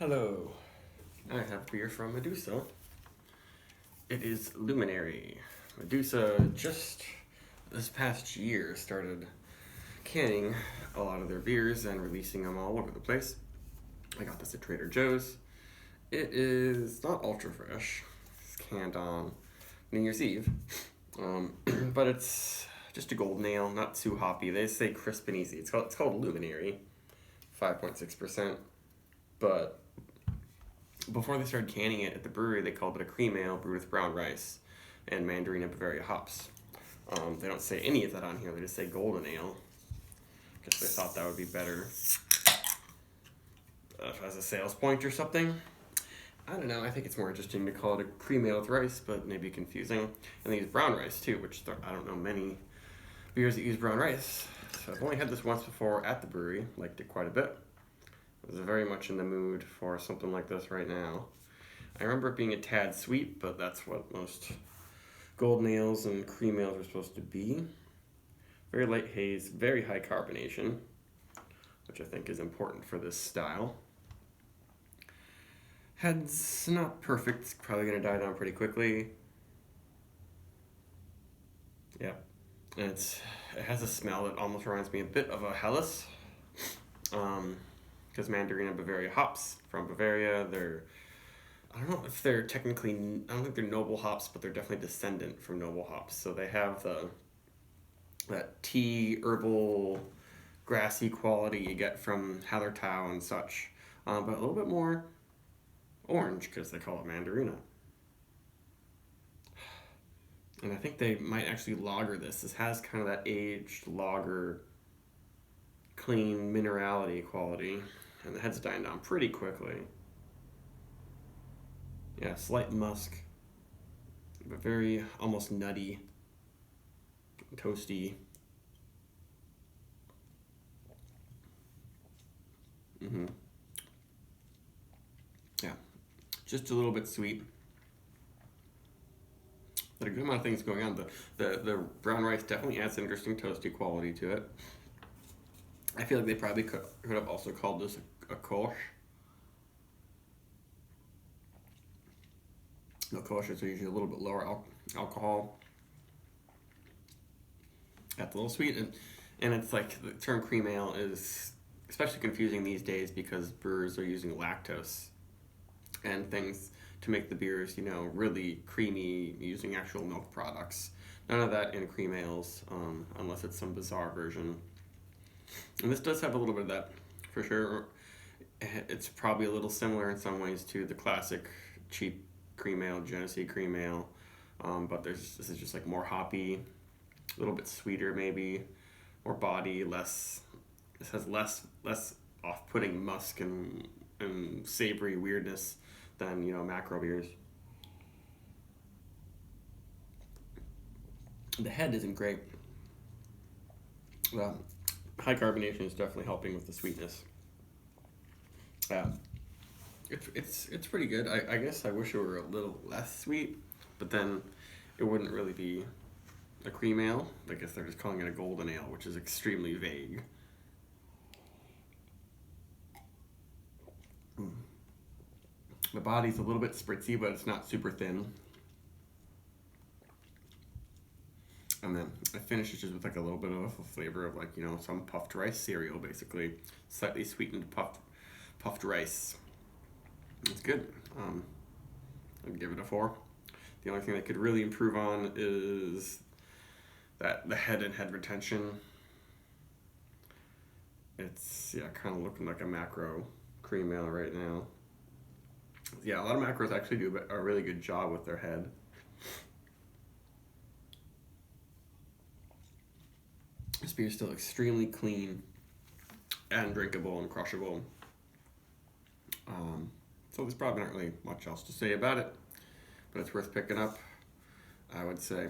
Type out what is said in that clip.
Hello, I have beer from Medusa. It is Luminary. Medusa just this past year started canning a lot of their beers and releasing them all over the place. I got this at Trader Joe's. It is not ultra fresh. It's canned on New Year's Eve. But it's just a golden ale, not too hoppy. They say crisp and easy. It's called Luminary, 5.6%. But before they started canning it at the brewery, they called it a cream ale brewed with brown rice and mandarin and Bavaria hops. They don't say any of that on here. They just say golden ale. Guess they thought that would be better as a sales point or something. I don't know. I think it's more interesting to call it a cream ale with rice, but maybe confusing. And they use brown rice too, which I don't know many beers that use brown rice. So I've only had this once before at the brewery. Liked it quite a bit. I was very much in the mood for something like this right now. I remember it being a tad sweet, but that's what most golden ales and cream ales are supposed to be. Very light haze, very high carbonation, which I think is important for this style. Head's not perfect, it's probably going to die down pretty quickly. Yeah, and it has a smell that almost reminds me a bit of a Helles. Because mandarin and Bavaria hops from Bavaria, I don't know if they're technically, I don't think they're noble hops, but they're definitely descendant from noble hops. So they have that tea, herbal, grassy quality you get from Hallertau and such, but a little bit more orange because they call it mandarina. And I think they might actually lager this. This has kind of that aged lager, clean minerality quality, and the head's dying down pretty quickly. Yeah, slight musk, but very almost nutty, toasty. Yeah, just a little bit sweet. But a good amount of things going on. The brown rice definitely adds an interesting toasty quality to it. I feel like they probably could have also called this a kolsch. No, kolsches are usually a little bit lower alcohol. That's a little sweet, and it's like the term cream ale is especially confusing these days because brewers are using lactose and things to make the beers, really creamy using actual milk products. None of that in cream ales, unless it's some bizarre version. And this does have a little bit of that, for sure. It's probably a little similar in some ways to the classic cheap cream ale, Genesee cream ale, but this is just like more hoppy, a little bit sweeter maybe, more body, this has less off-putting musk and savory weirdness than, macro beers. The head isn't great. Well, high carbonation is definitely helping with the sweetness. It's pretty good. I guess I wish it were a little less sweet, but then it wouldn't really be a cream ale. I guess they're just calling it a golden ale, which is extremely vague. The body's a little bit spritzy, but it's not super thin. And then it finishes just with like a little bit of a flavor of like, some puffed rice cereal, basically. Slightly sweetened puffed rice. It's good. I'd give it a 4. The only thing they could really improve on is the head and head retention. It's, kind of looking like a macro cream ale right now. Yeah, a lot of macros actually do a really good job with their head. This beer is still extremely clean and drinkable and crushable. So there's probably not really much else to say about it, but it's worth picking up, I would say.